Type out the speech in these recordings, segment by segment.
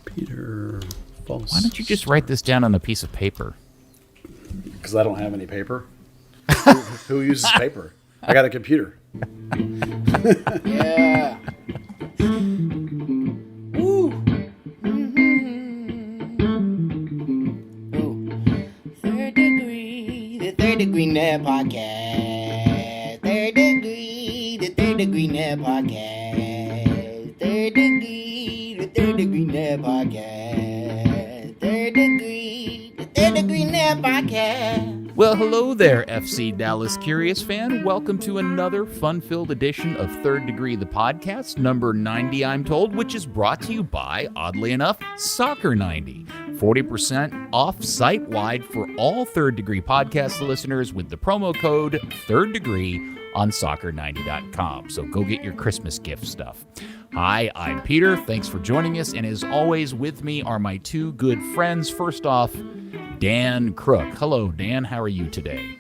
Peter False. Why don't you just write this down on a piece of paper? Because I don't have any paper. Who uses paper? I got a computer. Yeah. Woo. Ooh. Third Degree, the Third Degree Net Podcast. Third Degree, the Third Degree Net Podcast. Third Degree, the Third Degree Net Podcast. Third Degree, the Third Degree Net Podcast. Well, hello there, FC Dallas Curious fan. Welcome to another fun-filled edition of Third Degree, the podcast, number 90, I'm told, which is brought to you by, oddly enough, Soccer 90. 40% off site-wide for all Third Degree podcast listeners with the promo code Third Degree on soccer90.com. So go get your Christmas gift stuff. Hi, I'm Peter. Thanks for joining us. And as always, with me are my two good friends. First off, Dan Crooke. Hello, Dan. How are you today?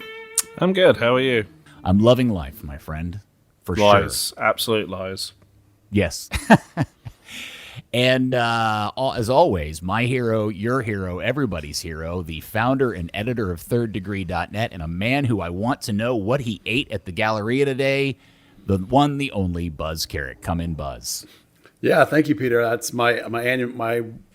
I'm good. How are you? I'm loving life, my friend. For lies. sure. Absolute lies. Yes. And as always, my hero, your hero, everybody's hero, the founder and editor of ThirdDegree.net, and a man who I want to know what he ate at the Galleria today, the one, the only Buzz Carrick. Come in, Buzz. Yeah, thank you, Peter. That's my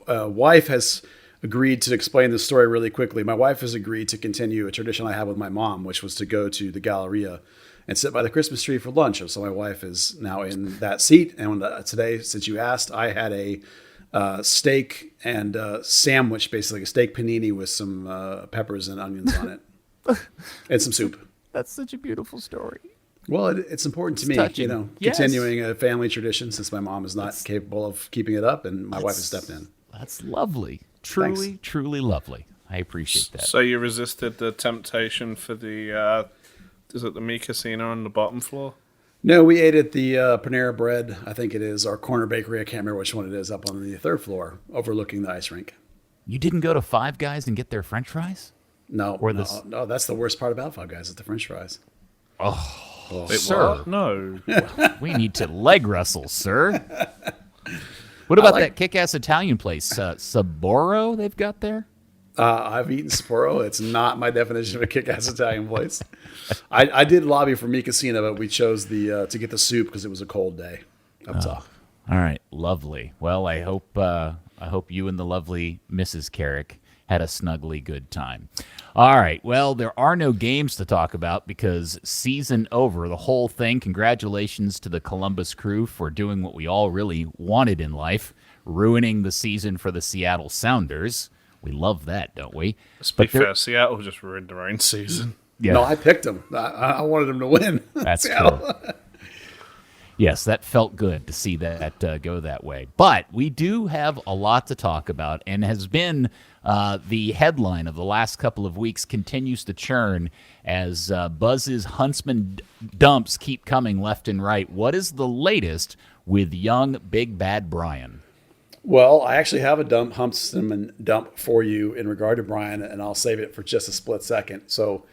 wife has agreed to explain the story really quickly. My wife has agreed to continue a tradition I had with my mom, which was to go to the Galleria and sit by the Christmas tree for lunch. So my wife is now in that seat. And today, since you asked, I had a steak and sandwich, basically a steak panini with some peppers and onions on it, and some soup. That's such a beautiful story. Well, it's important to me, touching. Yes. Continuing a family tradition since my mom is not capable of keeping it up, and my wife has stepped in. That's lovely. Truly, Thanks. Truly lovely. I appreciate that. So you resisted the temptation for the, is it the Mi Casino on the bottom floor? No, we ate at the Panera Bread, I think it is, our corner bakery. I can't remember which one it is, up on the third floor, overlooking the ice rink. You didn't go to Five Guys and get their French fries? No, Or no, that's the worst part about Five Guys, is the French fries. Oh, Wait, sir. what? No. We need to leg wrestle, sir. What about that kick-ass Italian place, Saboro, they've got there? I've eaten Sapporo. It's not my definition of a kick-ass Italian place. I did lobby for Mi Casino, but we chose to get the soup because it was a cold day up top. All right, lovely. Well, I hope you and the lovely Mrs. Carrick had a snuggly good time. All right, well, there are no games to talk about because season over, the whole thing. Congratulations to the Columbus Crew for doing what we all really wanted in life, ruining the season for the Seattle Sounders. We love that, don't we? Let's be fair, Seattle just ruined their own season. Yeah. No, I picked them. I wanted them to win. That's true. Yes, that felt good to see that go that way. But we do have a lot to talk about, and has been the headline of the last couple of weeks continues to churn as Buzz's Huntsmen Dumps keep coming left and right. What is the latest with young Big Bad Bryan? Well, I actually have a Huntsman Dump for you in regard to Bryan, and I'll save it for just a split second. So,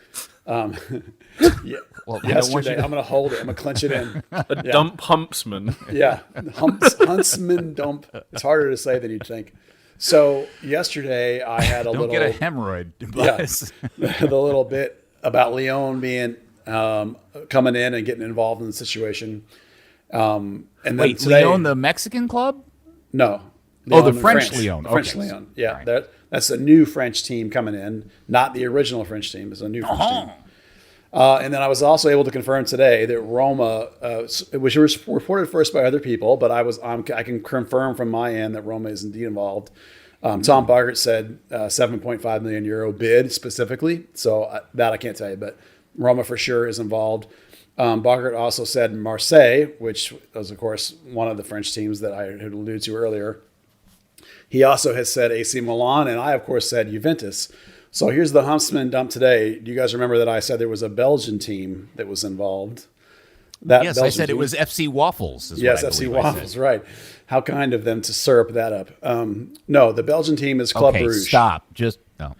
yeah, Well, yesterday, I'm going to hold it. I'm going to clench it in. Dump Huntsman. Yeah, Huntsman Dump. It's harder to say than you'd think. So yesterday, I had a Don't little get a hemorrhoid. the little bit about Leon being coming in and getting involved in the situation. And then Wait, today, Leon, the Mexican club? No. Oh, the French Leon. French Okay. Leon. Yeah, Right. that's a new French team coming in, not the original French team. It's a new French team. And then I was also able to confirm today that Roma, which was reported first by other people, but I can confirm from my end that Roma is indeed involved. Tom Boggart said €7.5 million bid specifically, so that I can't tell you, but Roma for sure is involved. Boggart also said Marseille, which was, of course, one of the French teams that I had alluded to earlier. He also has said AC Milan, and I, of course, said Juventus. So here's the Huntsman Dump today. Do you guys remember that I said there was a Belgian team that was involved? Yes, I said it was FC Waffles. Yes, FC Waffles, right. How kind of them to syrup that up. No, the Belgian team is Club Okay, Brugge. stop. Just No,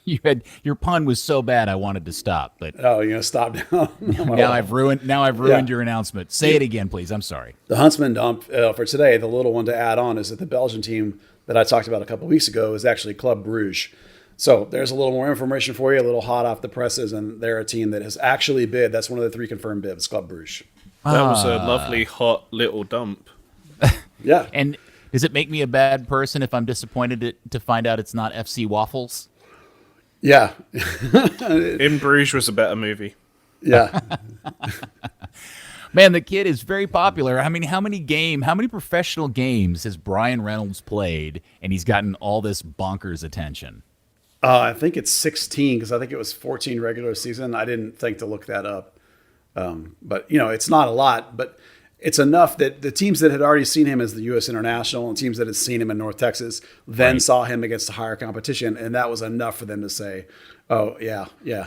your pun was so bad I wanted to stop, but Oh, you're gonna stop now. now I've ruined your announcement. Say it again, please. I'm sorry. The Huntsmen Dump for today, the little one to add on is that the Belgian team that I talked about a couple of weeks ago is actually Club Bruges. So there's a little more information for you, a little hot off the presses, and they're a team that has actually bid. That's one of the 3 confirmed bids, Club Bruges. That was a lovely, hot little dump. Yeah. And does it make me a bad person if I'm disappointed to find out it's not FC Waffles? Yeah. In Bruges was a better movie. Yeah. Man, the kid is very popular. I mean, how many professional games has Bryan Reynolds played, and he's gotten all this bonkers attention? I think it's 16 because I think it was 14 regular season. I didn't think to look that up. But, it's not a lot, but it's enough that the teams that had already seen him as the U.S. international and teams that had seen him in North Texas then saw him against a higher competition. And that was enough for them to say, oh, yeah,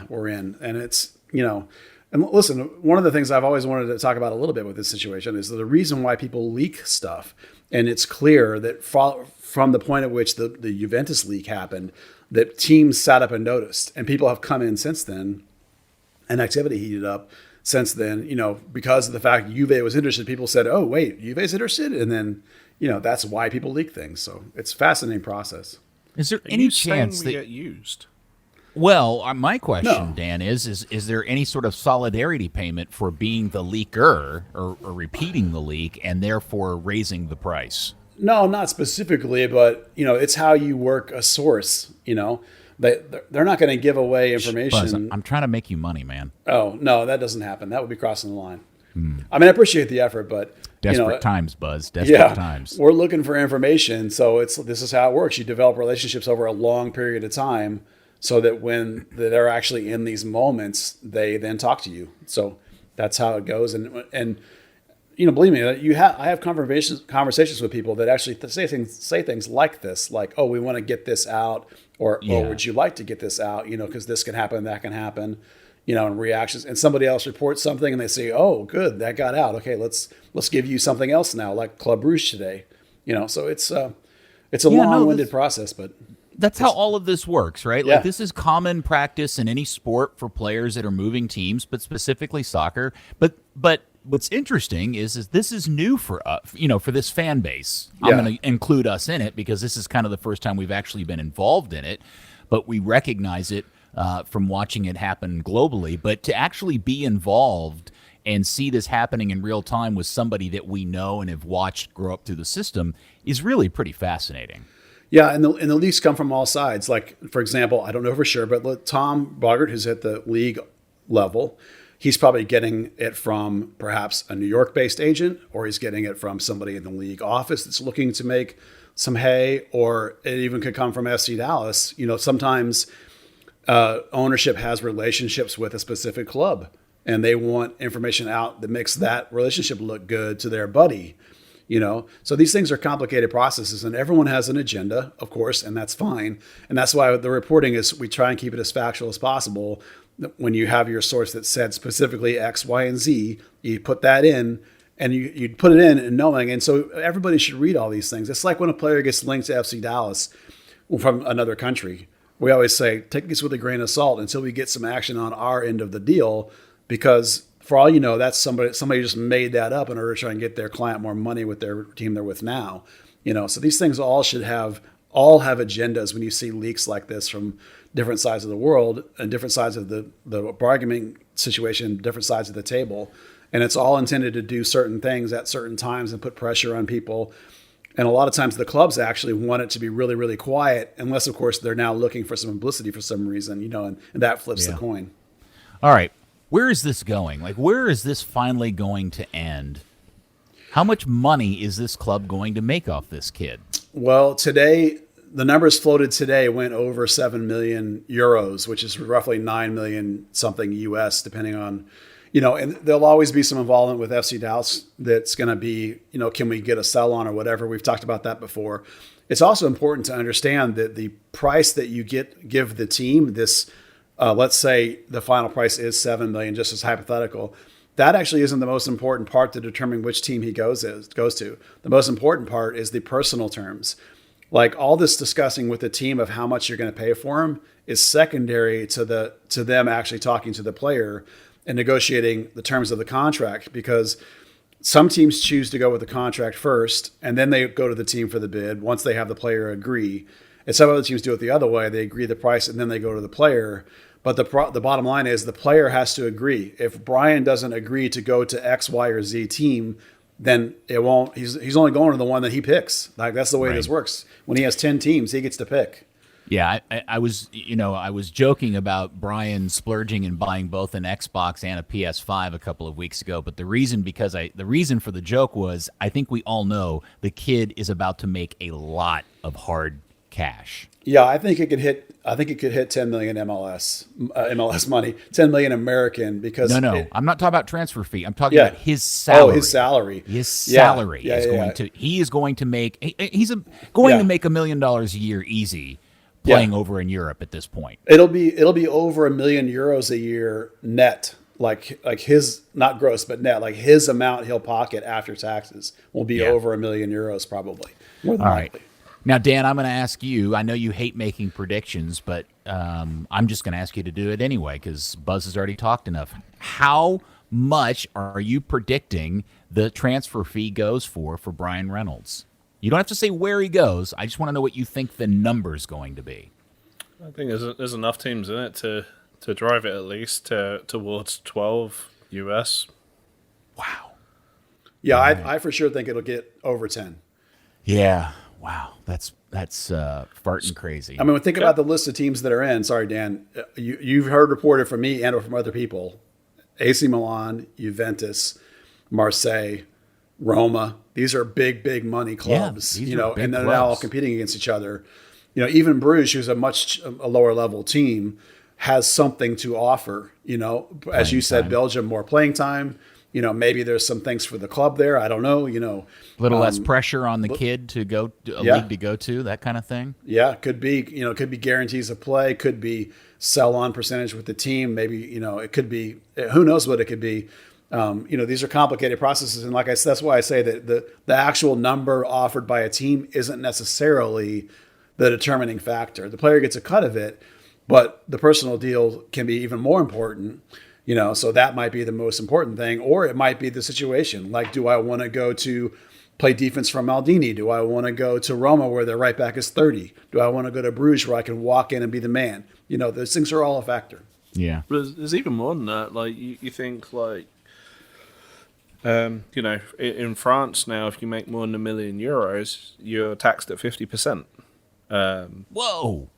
we're in. And it's, and listen, one of the things I've always wanted to talk about a little bit with this situation is the reason why people leak stuff. And it's clear that from the point at which the Juventus leak happened, that teams sat up and noticed. And people have come in since then, and activity heated up since then, because of the fact Juve was interested. People said, oh, wait, Juve's interested? And then, that's why people leak things. So it's a fascinating process. Is there any chance we get used? Well, my question, No. Dan, is there any sort of solidarity payment for being the leaker or repeating the leak and therefore raising the price? No, not specifically, but, it's how you work a source, They're not going to give away information. Buzz, I'm trying to make you money, man. Oh, no, that doesn't happen. That would be crossing the line. I mean, I appreciate the effort, but Desperate times, Buzz. Desperate times. We're looking for information. So this is how it works. You develop relationships over a long period of time so that when they're actually in these moments, they then talk to you. So that's how it goes. And believe me, I have conversations with people that actually say things like this, like, oh, we want to get this out, or oh, would you like to get this out? Because this can happen, that can happen, and reactions. And somebody else reports something, and they say, oh, good, that got out. Okay, let's give you something else now, like Club Bruges today. So it's a long-winded process, but that's how all of this works, right? Yeah. Like, this is common practice in any sport for players that are moving teams, but specifically soccer. But what's interesting is this is new for us, for this fan base. I'm going to include us in it because this is kind of the first time we've actually been involved in it, but we recognize it from watching it happen globally. But to actually be involved and see this happening in real time with somebody that we know and have watched grow up through the system is really pretty fascinating. Yeah, and the leaks come from all sides. Like, for example, I don't know for sure, but Tom Bogert, who's at the league level, he's probably getting it from perhaps a New York-based agent, or he's getting it from somebody in the league office that's looking to make some hay, or it even could come from FC Dallas. Sometimes ownership has relationships with a specific club, and they want information out that makes that relationship look good to their buddy. So these things are complicated processes, and everyone has an agenda, of course, and that's fine. And that's why the reporting is we try and keep it as factual as possible. When you have your source that said specifically X, Y, and Z, you put that in, and you put it in knowing. And so everybody should read all these things. It's like when a player gets linked to FC Dallas from another country. We always say, take this with a grain of salt until we get some action on our end of the deal, because for all you know, that's somebody just made that up in order to try and get their client more money with their team they're with now. So these things all have agendas when you see leaks like this from different sides of the world and different sides of the bargaining situation, different sides of the table. And it's all intended to do certain things at certain times and put pressure on people. And a lot of times the clubs actually want it to be really, really quiet, unless, of course, they're now looking for some publicity for some reason, and that flips the coin. All right. Where is this going? Like, where is this finally going to end? How much money is this club going to make off this kid? Well, today, the numbers floated today went over 7 million euros, which is roughly 9 million something US, depending on, and there'll always be some involvement with FC Dallas that's going to be, can we get a sell on or whatever? We've talked about that before. It's also important to understand that the price that you give the team, this, let's say the final price is 7 million, just as hypothetical. That actually isn't the most important part to determine which team he goes to. The most important part is the personal terms. Like all this discussing with the team of how much you're going to pay for him is secondary to them actually talking to the player and negotiating the terms of the contract, because some teams choose to go with the contract first and then they go to the team for the bid once they have the player agree. And some other teams do it the other way. They agree the price and then they go to the player. But the bottom line is the player has to agree. If Bryan doesn't agree to go to X, Y, or Z team, then it won't. He's only going to the one that he picks. Like that's the way this works. When he has 10 teams, he gets to pick. Yeah, I was joking about Bryan splurging and buying both an Xbox and a PS5 a couple of weeks ago, but the reason for the joke was I think we all know the kid is about to make a lot of hard cash. Yeah, I think it could hit 10 million MLS money, 10 million American, because I'm not talking about transfer fee. I'm talking about his salary. Oh, his salary. His salary is going to make to make $1 million a year easy playing over in Europe at this point. It'll be over €1 million a year net. Like his, not gross, but net, like his amount he'll pocket after taxes will be over €1 million probably. More than likely. Right. Now, Dan, I'm going to ask you, I know you hate making predictions, but I'm just going to ask you to do it anyway because Buzz has already talked enough. How much are you predicting the transfer fee goes for Bryan Reynolds? You don't have to say where he goes. I just want to know what you think the number's going to be. I think there's enough teams in it to drive it at least towards 12 US. Wow. Yeah, I for sure think it'll get over 10. Yeah. Wow, that's farting crazy. I mean, think about the list of teams that are in. Sorry, Dan, you've heard reported from me and from other people: AC Milan, Juventus, Marseille, Roma. These are big money clubs, and they're now all competing against each other. Even Bruges, who's a lower level team, has something to offer. As you said, Belgium, more playing time. Maybe there's some things for the club there. I don't know. A little less pressure on the kid to go to a league to go to, that kind of thing. Yeah, could be. Could be guarantees of play. Could be sell-on percentage with the team. Maybe it could be. Who knows what it could be. These are complicated processes, and like I said, that's why I say that the actual number offered by a team isn't necessarily the determining factor. The player gets a cut of it, but the personal deal can be even more important. So that might be the most important thing, or it might be the situation. Like, do I want to go to play defense from Maldini? Do I want to go to Roma where their right back is 30? Do I want to go to Bruges where I can walk in and be the man? Those things are all a factor. Yeah. But there's even more than that. Like, you think, like, in France now, if you make more than €1 million, you're taxed at 50%. Whoa.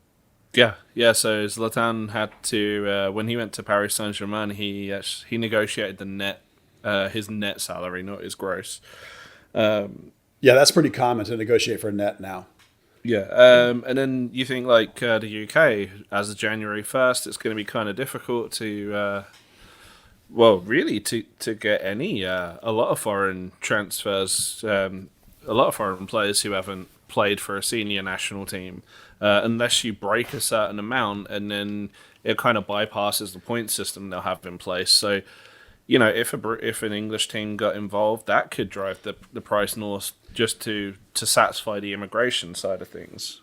Yeah. So Zlatan had to when he went to Paris Saint-Germain, he negotiated the net, his net salary, not his gross. That's pretty common to negotiate for a net now. Yeah, and then you think like the UK as of January 1st, it's going to be kind of difficult to, to get a lot of foreign transfers, a lot of foreign players who haven't played for a senior national team. Unless you break a certain amount, and then it kind of bypasses the point system they'll have in place. So, if an English team got involved, that could drive the price north just to satisfy the immigration side of things.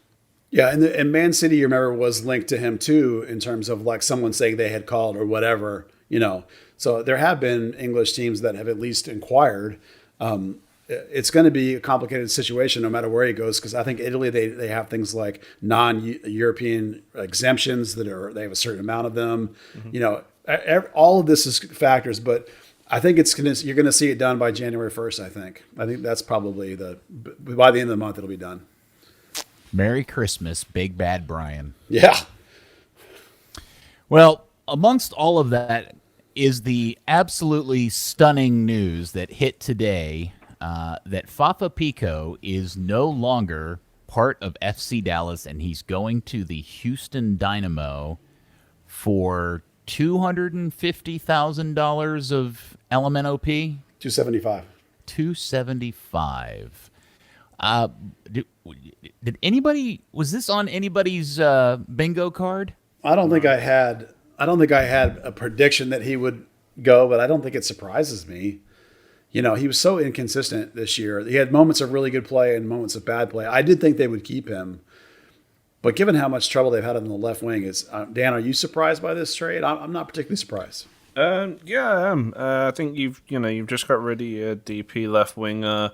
Yeah, and Man City, you remember, was linked to him too in terms of like someone saying they had called or whatever. So there have been English teams that have at least inquired. It's going to be a complicated situation no matter where he goes, because I think Italy, they have things like non-European exemptions they have a certain amount of them. Mm-hmm. All of this is factors, but I think you're going to see it done by January 1st. I think that's probably by the end of the month it'll be done. Merry Christmas, Big Bad Bryan. Yeah. Well, amongst all of that is the absolutely stunning news that hit today. That Fafa Picault is no longer part of FC Dallas, and he's going to the Houston Dynamo for $250,000 of LMNOP. $275. Did anybody? Was this on anybody's bingo card? I don't think I had a prediction that he would go, but I don't think it surprises me. he was so inconsistent this year. He had moments of really good play and moments of bad play. I did think they would keep him. But given how much trouble they've had on the left wing, Dan, are you surprised by this trade? I'm not particularly surprised. Yeah, I am. I think you've just got rid of your DP left winger.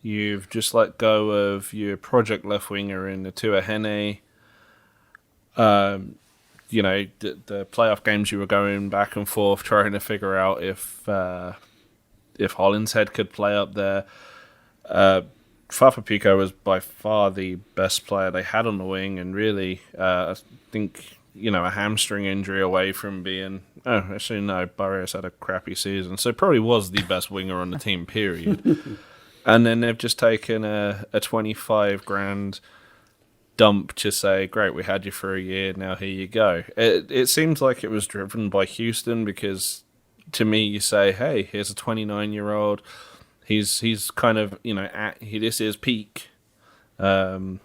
You've just let go of your project left winger in the Tua Henne. The playoff games you were going back and forth trying to figure out if Hollinshead could play up there. Fafa Picault was by far the best player they had on the wing, and really, I think, a hamstring injury away from being... Oh, actually, no, Barrios had a crappy season, so probably was the best winger on the team, period. And then they've just taken a 25 grand dump to say, great, we had you for a year, now here you go. It seems like it was driven by Houston, because to me, you say, hey, here's a 29-year-old... He's kind of, this is peak, and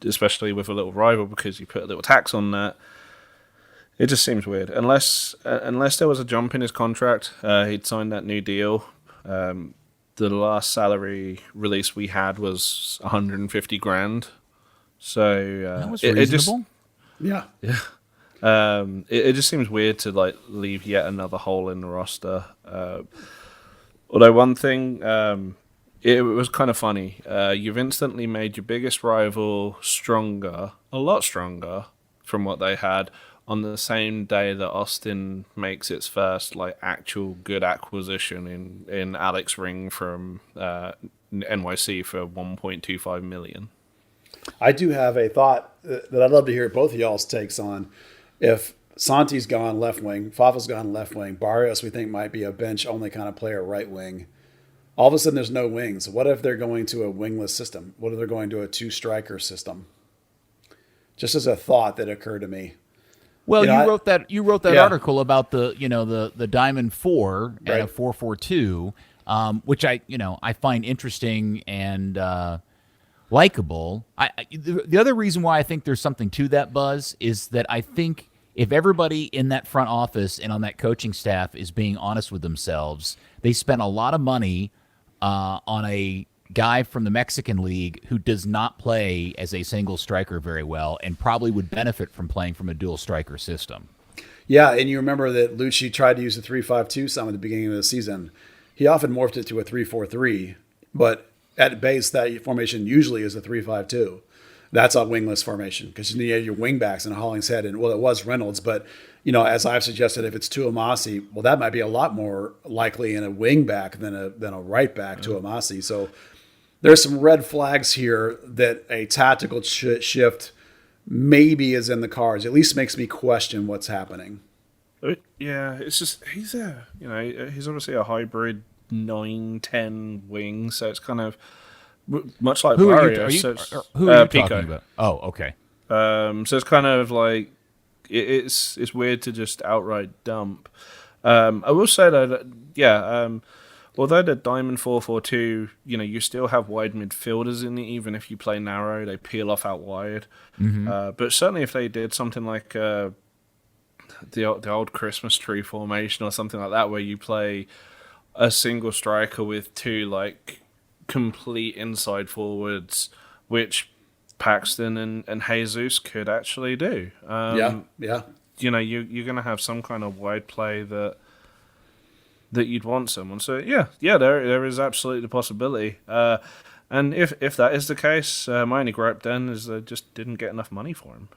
especially with a little rival, because you put a little tax on that, it just seems weird. Unless there was a jump in his contract, he'd signed that new deal. The last salary release we had was 150 grand. So that was reasonable. Yeah. It just seems weird to leave yet another hole in the roster. Although one thing, it was kind of funny. You've instantly made your biggest rival stronger, a lot stronger from what they had, on the same day that Austin makes its first actual good acquisition in Alex Ring from NYC for $1.25 million. I do have a thought that I'd love to hear both of y'all's takes on. If Santi's gone left wing, Fafa's gone left wing, Barrios we think might be a bench-only kind of player right wing. All of a sudden there's no wings. What if they're going to a wingless system? What if they're going to a two-striker system? Just as a thought that occurred to me. Well, you wrote that article about the Diamond 4 and a 4-4-2, which I find interesting and likable. The other reason why I think there's something to that, Buzz, is that I think if everybody in that front office and on that coaching staff is being honest with themselves, they spent a lot of money on a guy from the Mexican League who does not play as a single striker very well and probably would benefit from playing from a dual striker system. Yeah, and you remember that Lucci tried to use a 3-5-2 some at the beginning of the season. He often morphed it to a 3-4-3, but at base that formation usually is a 3-5-2. That's a wingless formation because you need your wingbacks and Hollingshead, and it was Reynolds, but as I've suggested, if it's Tuamasi, well, that might be a lot more likely in a wingback than a right back Tuamasi. So there's some red flags here that a tactical shift maybe is in the cards. At least makes me question what's happening. Yeah, it's just he's obviously a hybrid 9-10 wing, so it's kind of much like Barrios. Who are you talking about? Oh, okay. So it's kind of like it's weird to just outright dump. I will say that although the Diamond 4-4-2, you still have wide midfielders in it. Even if you play narrow, they peel off out wide. Mm-hmm. But certainly if they did something like the old Christmas tree formation or something like that, where you play a single striker with two complete inside forwards, which Paxton and Jesus could actually do. Yeah. You're going to have some kind of wide play that you'd want someone. So there is absolutely the possibility. And if that is the case, my only gripe then is they just didn't get enough money for him.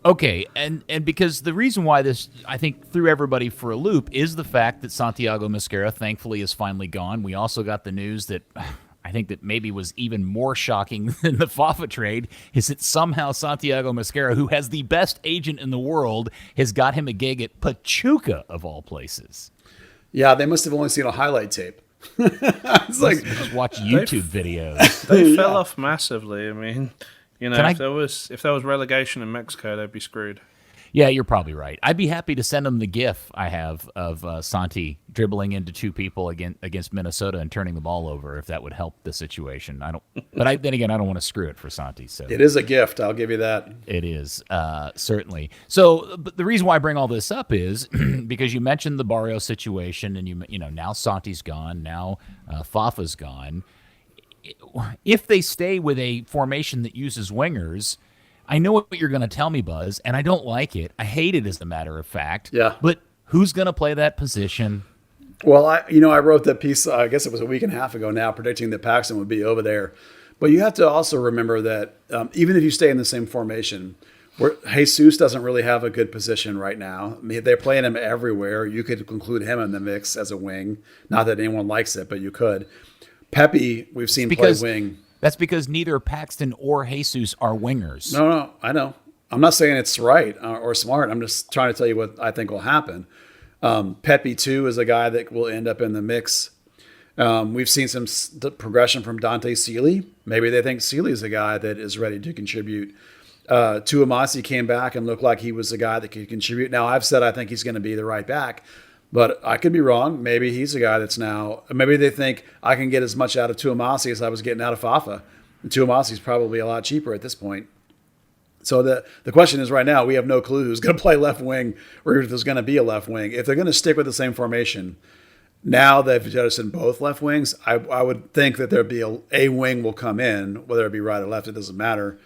Okay, and because the reason why this, I think, threw everybody for a loop is the fact that Santiago Mosquera thankfully is finally gone. We also got the news that I think that maybe was even more shocking than the Fafa trade is that somehow Santiago Mosquera, who has the best agent in the world, has got him a gig at Pachuca, of all places. Yeah, they must have only seen a highlight tape. It's just watch YouTube videos. They fell off massively. I mean, if there was relegation in Mexico, they'd be screwed. Yeah, you're probably right. I'd be happy to send them the GIF I have of Santi dribbling into two people against Minnesota and turning the ball over, if that would help the situation. Then again, I don't want to screw it for Santi. So It is a gift. I'll give you that. it is certainly. So, but the reason why I bring all this up is because you mentioned the Barrio situation, and you know now Santi's gone, now Fafa's gone. If they stay with a formation that uses wingers, I know what you're going to tell me, Buzz, and I don't like it. I hate it, as a matter of fact. Yeah. But who's going to play that position? Well, I wrote that piece, I guess it was a week and a half ago now, predicting that Paxton would be over there. But you have to also remember that even if you stay in the same formation, Jesus doesn't really have a good position right now. I mean, they're playing him everywhere. You could include him in the mix as a wing. Not that anyone likes it, but you could. Pepe, we've seen play wing. That's because neither Paxton or Jesus are wingers. No, I know. I'm not saying it's right or smart. I'm just trying to tell you what I think will happen. Pepe, too, is a guy that will end up in the mix. We've seen some progression from Dante Seeley. Maybe they think Seeley is a guy that is ready to contribute. Tuamasi came back and looked like he was a guy that could contribute. Now, I've said I think he's going to be the right back, but I could be wrong. Maybe he's a guy that's now – maybe they think I can get as much out of Tuamasi as I was getting out of Fafa. And Tuamasi's probably a lot cheaper at this point. So the question is right now, we have no clue who's going to play left wing or if there's going to be a left wing. If they're going to stick with the same formation, now that they've jettisoned both left wings, I would think that there'd be a wing will come in, whether it be right or left, it doesn't matter.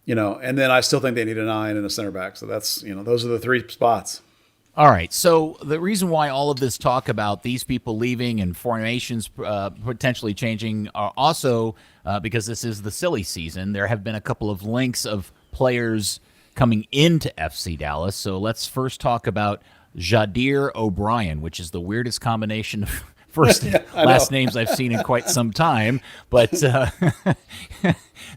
And then I still think they need a 9 and a center back. So that's, those are the 3 spots. All right. So the reason why all of this talk about these people leaving and formations potentially changing are also because this is the silly season. There have been a couple of links of players coming into FC Dallas. So let's first talk about Jadir O'Brien, which is the weirdest combination of first and last names I've seen in quite some time. But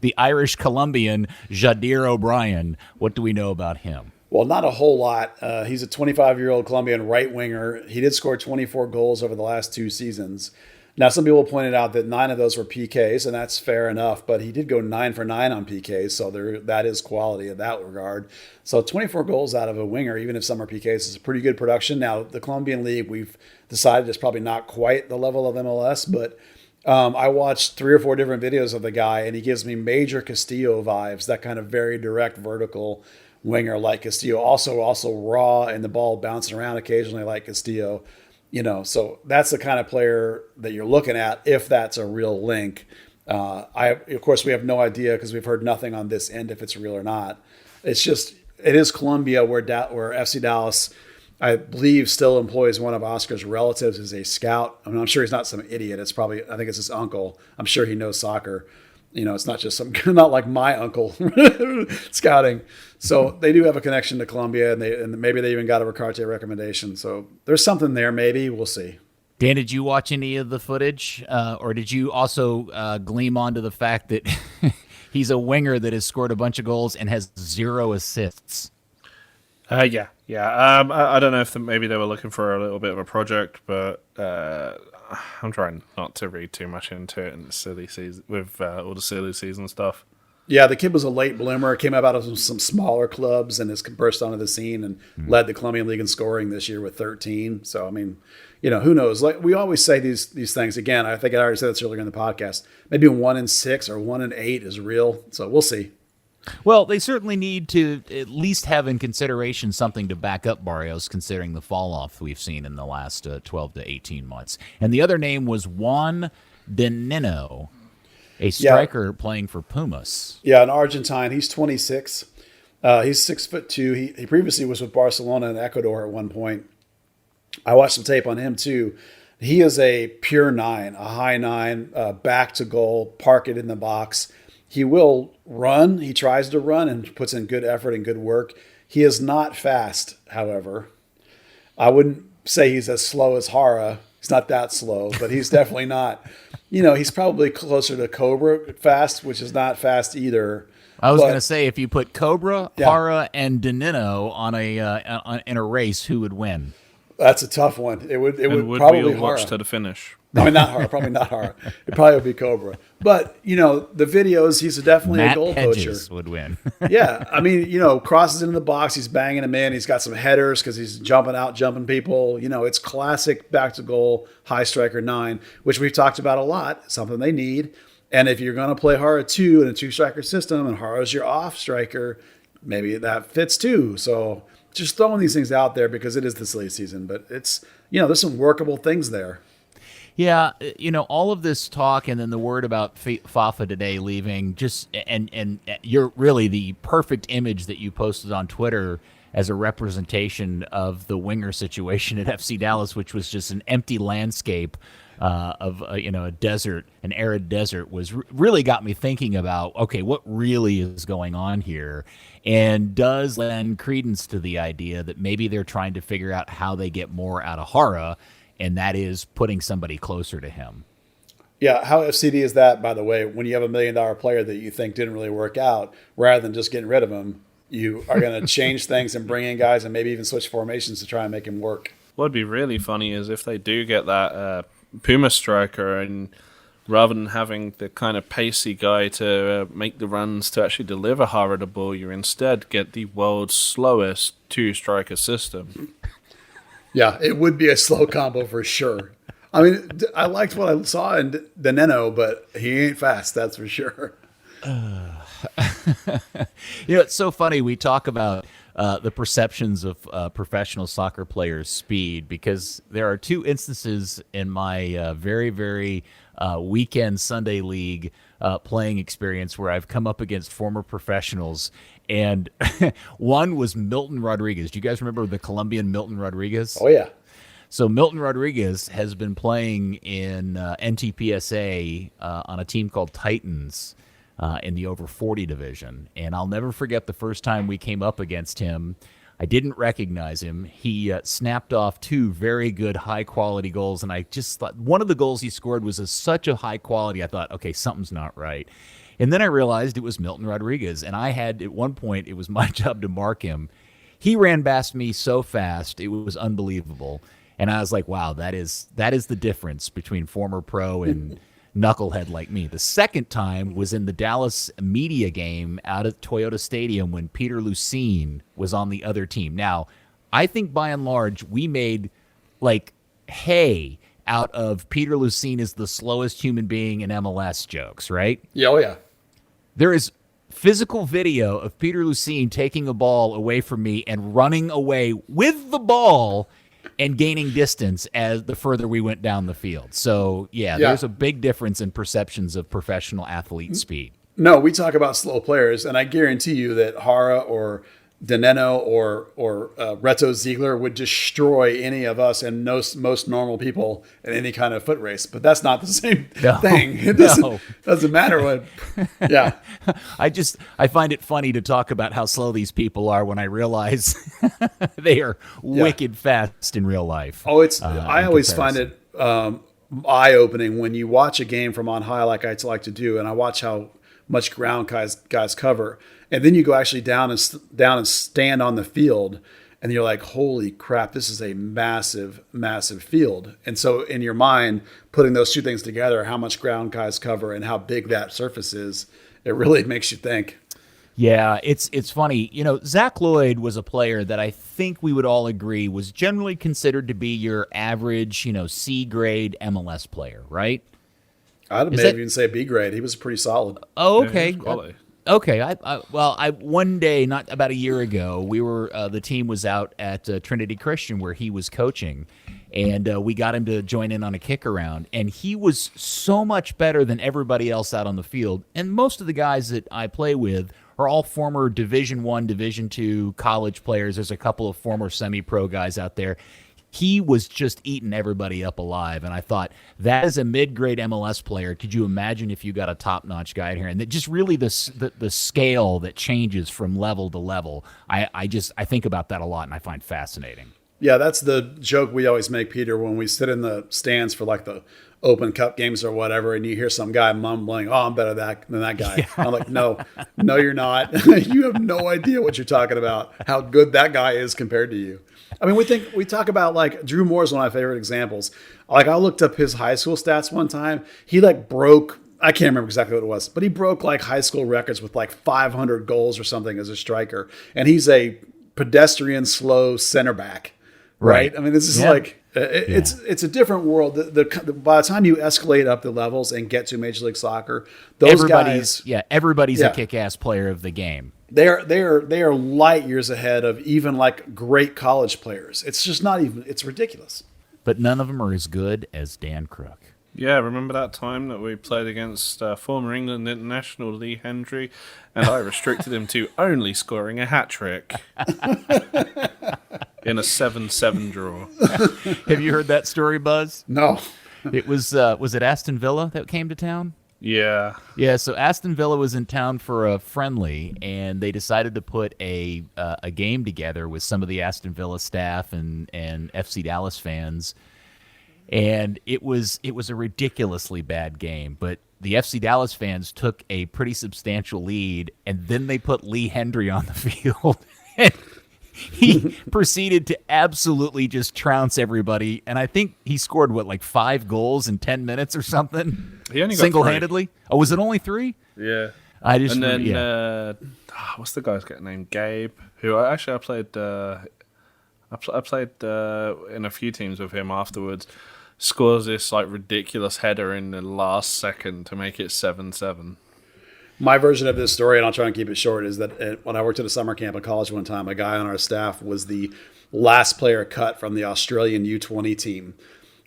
the Irish Colombian Jadir O'Brien, what do we know about him? Well, not a whole lot. He's a 25-year-old Colombian right winger. He did score 24 goals over the last 2 seasons. Now, some people pointed out that 9 of those were PKs, and that's fair enough. But he did go 9 for 9 on PKs, so that is quality in that regard. So 24 goals out of a winger, even if some are PKs, is a pretty good production. Now, the Colombian League, we've decided is probably not quite the level of MLS, but I watched 3 or 4 different videos of the guy, and he gives me major Castillo vibes, that kind of very direct vertical winger like Castillo, also raw and the ball bouncing around occasionally like Castillo. So that's the kind of player that you're looking at if that's a real link. Of course, we have no idea because we've heard nothing on this end if it's real or not. It is Colombia where FC Dallas, I believe, still employs one of Oscar's relatives as a scout. I mean, I'm sure he's not some idiot. I think it's his uncle. I'm sure he knows soccer. It's not just not like my uncle scouting. So they do have a connection to Colombia, and maybe they even got a Ricarte recommendation. So there's something there. Maybe we'll see. Dan, did you watch any of the footage, or did you also gleam onto the fact that he's a winger that has scored a bunch of goals and has 0 assists? Yeah. I don't know if maybe they were looking for a little bit of a project, but I'm trying not to read too much into it in the silly season with all the silly season stuff. Yeah, the kid was a late bloomer. Came out of some smaller clubs and has burst onto the scene and led the Colombian League in scoring this year with 13. So, I mean, who knows? Like we always say these things. Again, I think I already said this earlier in the podcast. Maybe 1 in 6 or 1 in 8 is real. So we'll see. Well, they certainly need to at least have in consideration something to back up Barrios, considering the fall-off we've seen in the last 12 to 18 months. And the other name was Juan De Nino, a striker playing for Pumas. Yeah, an Argentine. He's 26. He's 6'2". He previously was with Barcelona and Ecuador at one point. I watched some tape on him, too. He is a pure 9, a high 9, back to goal, park it in the box. He will run. He tries to run and puts in good effort and good work. He is not fast, however. I wouldn't say he's as slow as Hara. He's not that slow, but he's definitely not. He's probably closer to Cobra fast, which is not fast either. I was going to say, if you put Cobra, Hara, and De Nino on in a race, who would win? That's a tough one. It would would probably we all watch Hara. to the finish? I mean, not Hara. Probably not Hara. It probably would be Cobra. But the videos. He's definitely Matt a goal Hedges poacher. would win. Yeah, I mean, crosses into the box. He's banging them in. He's got some headers because he's jumping people. It's classic back to goal high striker 9, which we've talked about a lot. Something they need. And if you're going to play Hara 2 in a 2-striker system, and Hara's your off striker, maybe that fits too. So just throwing these things out there because it is the silly season, but it's there's some workable things there. Yeah, all of this talk and then the word about Fafa today leaving, and you're really the perfect image that you posted on Twitter as a representation of the winger situation at FC Dallas, which was just an empty landscape of a desert, an arid desert, was really got me thinking about, okay, what really is going on here, and does lend credence to the idea that maybe they're trying to figure out how they get more out of Hara, and that is putting somebody closer to him. Yeah, how FCD is that, by the way, when you have $1 million player that you think didn't really work out, rather than just getting rid of him, you are going to change things and bring in guys and maybe even switch formations to try and make him work. What'd be really funny is if they do get that Puma striker, and rather than having the kind of pacey guy to make the runs to actually deliver Hara the ball, you instead get the world's slowest 2-striker system. Yeah, it would be a slow combo for sure. I mean, I liked what I saw in De Nino, but he ain't fast, that's for sure. It's so funny. We talk about the perceptions of professional soccer players' speed, because there are 2 instances in my very, very weekend Sunday league playing experience where I've come up against former professionals. And one was Milton Rodriguez. Do you guys remember the Colombian Milton Rodriguez? Oh, yeah. So Milton Rodriguez has been playing in NTPSA on a team called Titans in the over 40 division. And I'll never forget the first time we came up against him. I didn't recognize him. He snapped off 2 very good, high-quality goals, and I just thought one of the goals he scored was such a high quality, I thought, okay, something's not right. And then I realized it was Milton Rodriguez, and I had, at one point, it was my job to mark him. He ran past me so fast, it was unbelievable. And I was like, wow, that is the difference between former pro and knucklehead like me. The second time was in the Dallas media game out at Toyota Stadium when Peter Lucene was on the other team. Now, I think by and large, we made like hay out of Peter Lucene is the slowest human being in MLS jokes, right? Yeah, oh yeah. There is physical video of Peter Lucene taking a ball away from me and running away with the ball and gaining distance as the further we went down the field. So, yeah, there's a big difference in perceptions of professional athlete speed. No, we talk about slow players, and I guarantee you that Hara or De Nino or Reto Ziegler would destroy any of us and most normal people in any kind of foot race. But that's not the same thing. It doesn't matter what. Yeah. I find it funny to talk about how slow these people are when I realize they are wicked fast in real life. Oh, I always find it eye-opening when you watch a game from on high, like I like to do, and I watch how much ground guys cover. And then you go actually down and stand on the field, and you're like, holy crap, this is a massive, massive field. And so in your mind, putting those 2 things together, how much ground guys cover and how big that surface is, it really makes you think. Yeah, it's funny. Zach Lloyd was a player that I think we would all agree was generally considered to be your average, C-grade MLS player, right? I'd maybe even say B grade. He was pretty solid. Oh, okay. Yeah, okay. I one day, not about a year ago, we were the team was out at Trinity Christian where he was coaching, and we got him to join in on a kick around, and he was so much better than everybody else out on the field. And most of the guys that I play with are all former Division I, Division II college players. There's a couple of former semi-pro guys out there. He was just eating everybody up alive, and I thought, that is a mid-grade MLS player. Could you imagine if you got a top-notch guy in here? And that just really the scale that changes from level to level. I think about that a lot, and I find fascinating. Yeah, that's the joke we always make, Peter, when we sit in the stands for like the Open Cup games or whatever, and you hear some guy mumbling, "Oh, I'm better than that guy." Yeah. I'm like, no, you're not. You have no idea what you're talking about. How good that guy is compared to you. I mean, we talk about like Drew Moore's one of my favorite examples. Like I looked up his high school stats one time. He like broke. I can't remember exactly what it was, but he broke like high school records with like 500 goals or something as a striker, and he's a pedestrian slow center back. Right. I mean, this is like. It's a different world. By the time you escalate up the levels and get to Major League Soccer, everybody's a kick-ass player of the game. They are light years ahead of even like great college players. It's just not even. It's ridiculous. But none of them are as good as Dan Crooke. Yeah, remember that time that we played against former England international Lee Hendry, and I restricted him to only scoring a hat trick. In a 7-7 draw. Have you heard that story, Buzz? No. It was it Aston Villa that came to town? Yeah. Yeah, so Aston Villa was in town for a friendly, and they decided to put a game together with some of the Aston Villa staff and FC Dallas fans. And it was a ridiculously bad game, but the FC Dallas fans took a pretty substantial lead, and then they put Lee Hendry on the field. He proceeded to absolutely just trounce everybody, and I think he scored, 5 goals in 10 minutes or something? He only got single-handedly? 3. Oh, was it only 3? Yeah. What's the guy's name? Gabe, who I played in a few teams with him afterwards, scores this ridiculous header in the last second to make it 7-7. My version of this story, and I'll try and keep it short, is that when I worked at a summer camp at college one time, a guy on our staff was the last player cut from the Australian U20 team,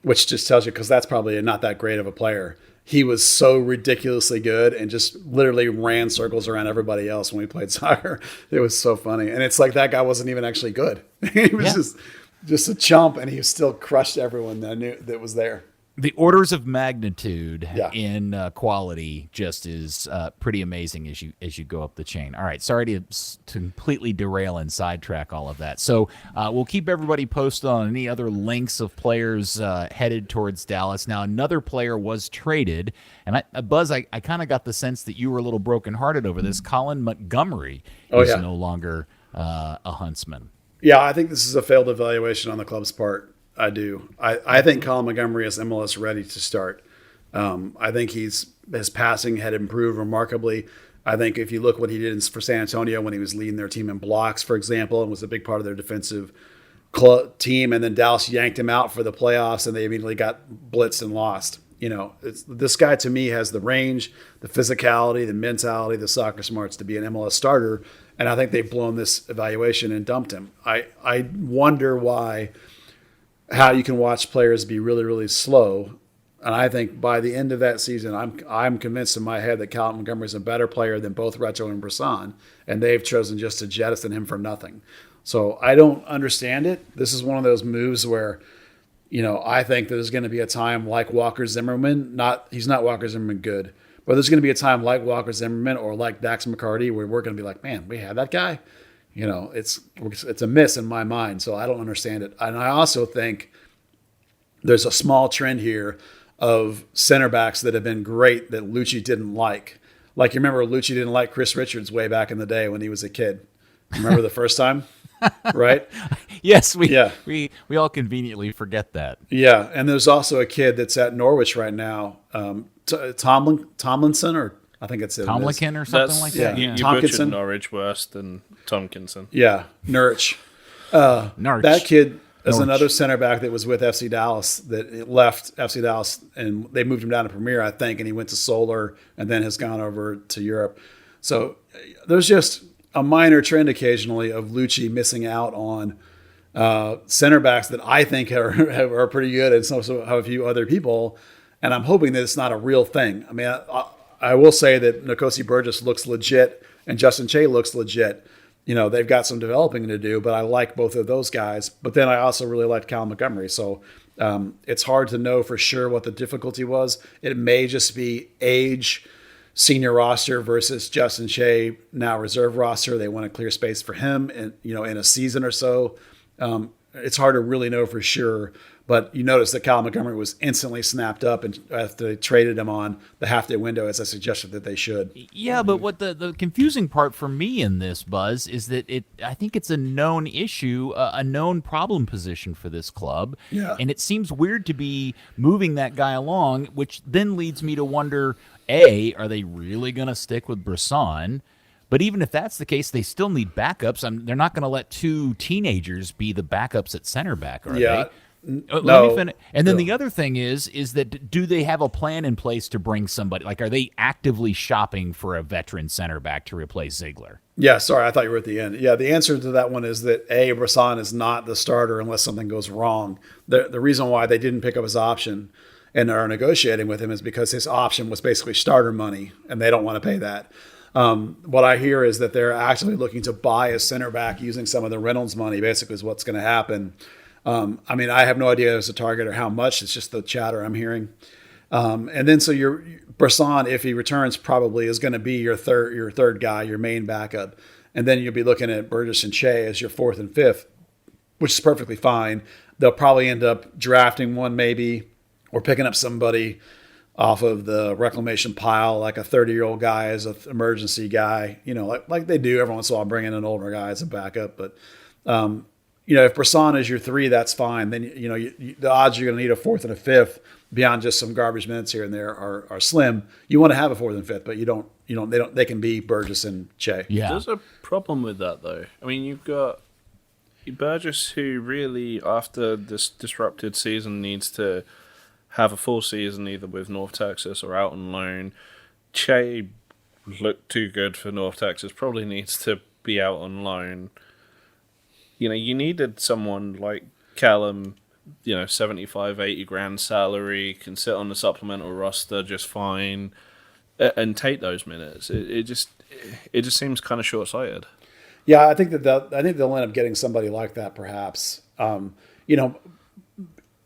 which just tells you, because that's probably not that great of a player. He was so ridiculously good and just literally ran circles around everybody else when we played soccer. It was so funny. And it's like that guy wasn't even actually good. He was just a chump, and he still crushed everyone that was there. The orders of magnitude in quality just is pretty amazing as you go up the chain. All right, sorry to completely derail and sidetrack all of that. So we'll keep everybody posted on any other links of players headed towards Dallas. Now, another player was traded, and Buzz, I kind of got the sense that you were a little brokenhearted over this. Colin Montgomery is no longer a Huntsman. Yeah, I think this is a failed evaluation on the club's part. I do. I think Colin Montgomery is MLS ready to start. I think his passing had improved remarkably. I think if you look what he did for San Antonio when he was leading their team in blocks, for example, and was a big part of their defensive team, and then Dallas yanked him out for the playoffs, and they immediately got blitzed and lost. This guy to me has the range, the physicality, the mentality, the soccer smarts to be an MLS starter, and I think they've blown this evaluation and dumped him. I wonder how you can watch players be really, really slow. And I think by the end of that season, I'm convinced in my head that Colin Montgomery is a better player than both Reto and Brassan, and they've chosen just to jettison him for nothing. So I don't understand it. This is one of those moves where, I think there's going to be a time like Walker Zimmerman. He's not Walker Zimmerman good, but there's going to be a time like Walker Zimmerman or like Dax McCarty where we're going to be like, man, we had that guy. It's a miss in my mind, so I don't understand it. And I also think there's a small trend here of center backs that have been great that Lucci didn't like. Like, you remember Lucci didn't like Chris Richards way back in the day when he was a kid. Remember the first time? Right? Yes, we all conveniently forget that. Yeah, and there's also a kid that's at Norwich right now, Tomlinson, or I think it's Tomlinson or something like that. You butchered Norwich worse than Tomkinson. Yeah, Nurch. That kid is another center back that was with FC Dallas that left FC Dallas, and they moved him down to Premier, I think, and he went to Solar and then has gone over to Europe. So there's just a minor trend occasionally of Lucci missing out on center backs that I think are pretty good, and so have a few other people. And I'm hoping that it's not a real thing. I mean, I will say that Nkosi Burgess looks legit and Justin Che looks legit. They've got some developing to do, but I like both of those guys. But then I also really liked Colin Montgomery. So it's hard to know for sure what the difficulty was. It may just be age, senior roster versus Justin Che, now reserve roster. They want to clear space for him in a season or so. It's hard to really know for sure. But you notice that Cal Montgomery was instantly snapped up and after they traded him on the half-day window, as I suggested that they should. Yeah, but what the confusing part for me in this, Buzz, is that I think it's a known issue, a known problem position for this club. Yeah. And it seems weird to be moving that guy along, which then leads me to wonder, A, are they really going to stick with Brassan? But even if that's the case, they still need backups. They're not going to let two teenagers be the backups at center back, are they? Let me finish. And then the other thing is that do they have a plan in place to bring somebody? Like, are they actively shopping for a veteran center back to replace Ziegler? Yeah, sorry, I thought you were at the end. Yeah, the answer to that one is that Brassan is not the starter unless something goes wrong. The reason why they didn't pick up his option and are negotiating with him is because his option was basically starter money, and they don't want to pay that. What I hear is that they're actually looking to buy a center back using some of the Reynolds money, basically is what's going to happen. I have no idea as a target or how much. It's just the chatter I'm hearing. And then so your Brassan, if he returns, probably is going to be your third guy, your main backup. And then you'll be looking at Burgess and Che as your fourth and fifth, which is perfectly fine. They'll probably end up drafting one maybe or picking up somebody off of the reclamation pile, like a 30-year-old guy as an emergency guy, like they do every once in a while, bringing an older guy as a backup. But if Brassan is your three, that's fine. Then the odds you're going to need a fourth and a fifth beyond just some garbage minutes here and there are slim. You want to have a fourth and fifth, but they can be Burgess and Che. Yeah. There's a problem with that though. I mean, you've got Burgess, who really after this disrupted season needs to have a full season either with North Texas or out on loan. Che looked too good for North Texas. Probably needs to be out on loan. You needed someone like Callum, 75, 80 grand salary, can sit on the supplemental roster just fine and take those minutes. It just seems kind of short-sighted. Yeah, I think they'll end up getting somebody like that perhaps.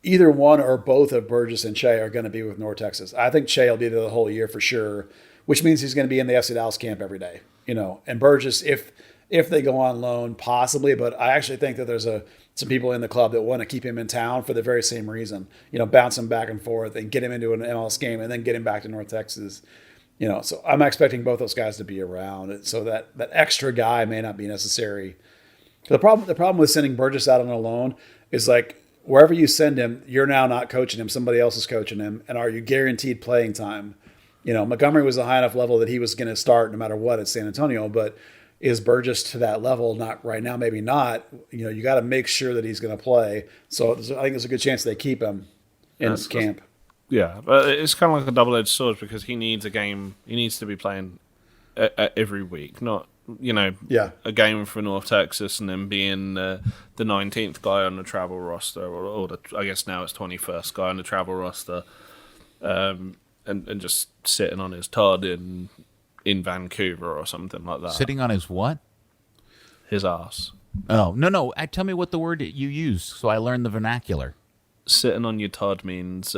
Either one or both of Burgess and Che are going to be with North Texas. I think Che will be there the whole year for sure, which means he's going to be in the FC Dallas camp every day. And Burgess, if they go on loan, possibly, but I actually think that there's some people in the club that want to keep him in town for the very same reason. Bounce him back and forth and get him into an MLS game and then get him back to North Texas. So I'm expecting both those guys to be around. So that extra guy may not be necessary. The problem with sending Burgess out on a loan is like wherever you send him, you're now not coaching him. Somebody else is coaching him. And are you guaranteed playing time? Montgomery was a high enough level that he was going to start no matter what at San Antonio, but is Burgess to that level? Not right now, maybe not. You got to make sure that he's going to play. So I think there's a good chance they keep him in his camp. Yeah, but it's kind of like a double-edged sword because he needs a game. He needs to be playing every week, not a game for North Texas and then being the 19th guy on the travel roster, or I guess now it's 21st guy on the travel roster, and just sitting on his Todd in Vancouver or something like that. Sitting on his what? His ass. Oh, no. Tell me what the word you use so I learn the vernacular. Sitting on your Todd means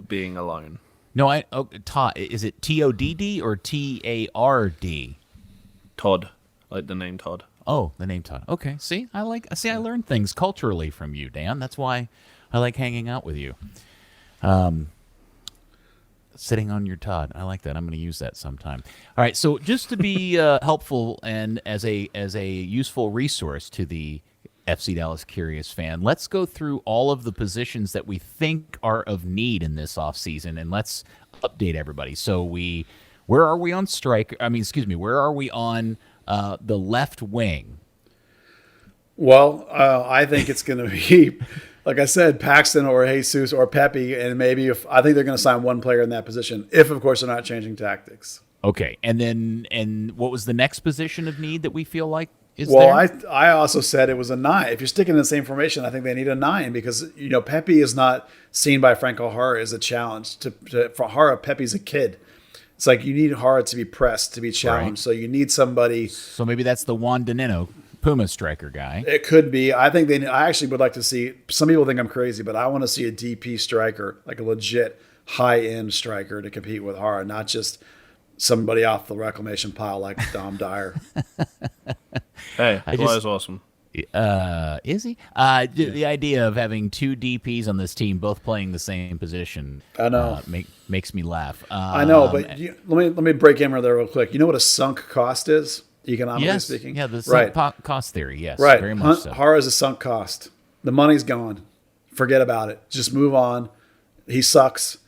being alone. No, Todd. Is it Todd or Tard? Todd, like the name Todd. Oh, the name Todd. Okay. See, I learn things culturally from you, Dan. That's why I like hanging out with you. Sitting on your Todd. I like that. I'm going to use that sometime. All right. So just to be helpful and as a useful resource to the FC Dallas Curious fan, let's go through all of the positions that we think are of need in this offseason, and let's update everybody. So where are we on strike? Where are we on the left wing? Well, I think it's going to be, like I said, Paxton or Jesus or Pepe, and I think they're going to sign one player in that position, if, of course, they're not changing tactics. Okay, and what was the next position of need that we feel like is there? Well, I also said it was a 9. If you're sticking in the same formation, I think they need a 9 because, Pepe is not seen by Franco Jara as a challenge. For Jara, Pepe's a kid. It's like you need Jara to be pressed, to be challenged. Right. So you need somebody. So maybe that's the Juan De Nino Puma striker guy. It could be. I actually would like to see, some people think I'm crazy, but I want to see a DP striker, like a legit high-end striker to compete with Jara, not just somebody off the reclamation pile like Dom Dyer. Hey, Dwyer's awesome. Is he? The idea of having two DPs on this team both playing the same position, I know, makes me laugh. I know, but let me break in there real quick. You know what a sunk cost is, economically speaking? Yeah, the sunk cost theory. Yes, right. Very much so. Hara is a sunk cost. The money's gone. Forget about it. Just move on. He sucks.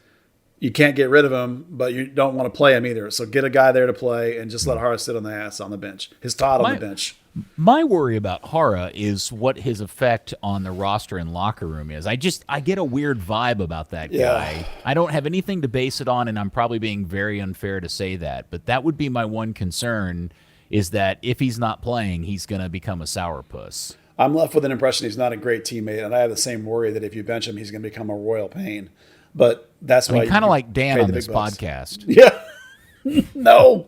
You can't get rid of him, but you don't want to play him either. So get a guy there to play and just let Hara sit on the ass on the bench. His Todd on the bench. My worry about Hara is what his effect on the roster and locker room is. I get a weird vibe about that guy. I don't have anything to base it on, and I'm probably being very unfair to say that. But that would be my one concern, is that if he's not playing, he's going to become a sourpuss. I'm left with an impression he's not a great teammate, and I have the same worry that if you bench him, he's going to become a royal pain. But that's why kind of like Dan on this podcast. Yeah. No.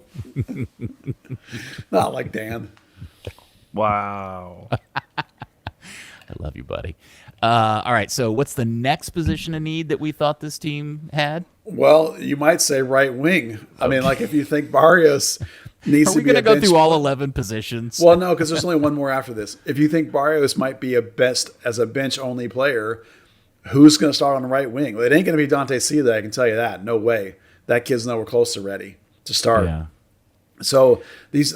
Not like Dan. Wow. I love you, buddy. All right, so what's the next position of need that we thought this team had? Well, you might say right wing. I mean, like if you think Barrios needs to be a bench. Are we going to go through all 11 positions? Well, no, because there's only one more after this. If you think Barrios might be as a bench-only player, who's going to start on the right wing? Well, it ain't going to be Dante Sila, I can tell you that. No way. That kid's nowhere close to ready to start. Yeah. So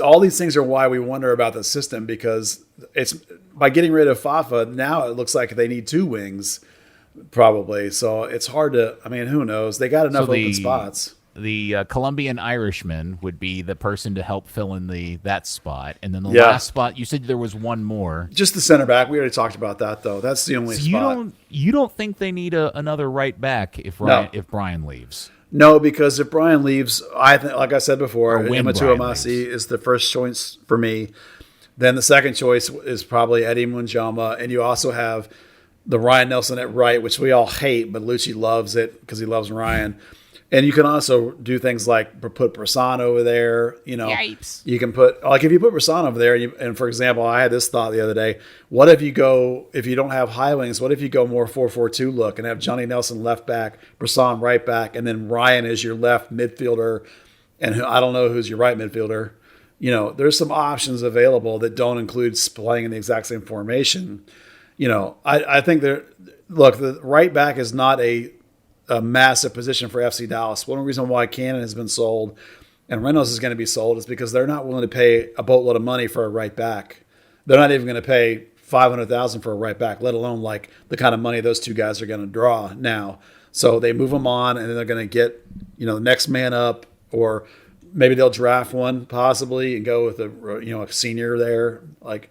all these things are why we wonder about the system, because it's by getting rid of Fafa, now it looks like they need two wings probably. So it's hard to, I mean, who knows? They got enough open spots. The Colombian Irishman would be the person to help fill in that spot. And then the last spot, you said there was one more. Just the center back. We already talked about that, though. That's the only spot. You don't think they need another right back if Bryan leaves? No, because if Bryan leaves, I think, like I said before, Imatu Amasi is the first choice for me. Then the second choice is probably Eddie Munjama. And you also have the Ryan Nelson at right, which we all hate, but Lucci loves it because he loves Ryan. And you can also do things like put Brassan over there. Yipes. You can put, like, if you put Brassan over there, and for example, I had this thought the other day. What if you don't have high wings, what if you go more 4-4-2 look and have Johnny Nelson left back, Brassan right back, and then Ryan is your left midfielder, and I don't know who's your right midfielder. There's some options available that don't include playing in the exact same formation. I think the right back is not a massive position for FC Dallas. One reason why Cannon has been sold and Reynolds is going to be sold is because they're not willing to pay a boatload of money for a right back. They're not even going to pay $500,000 for a right back, let alone like the kind of money those two guys are going to draw now. So they move them on, and then they're going to get the next man up, or maybe they'll draft one possibly and go with a senior there. Like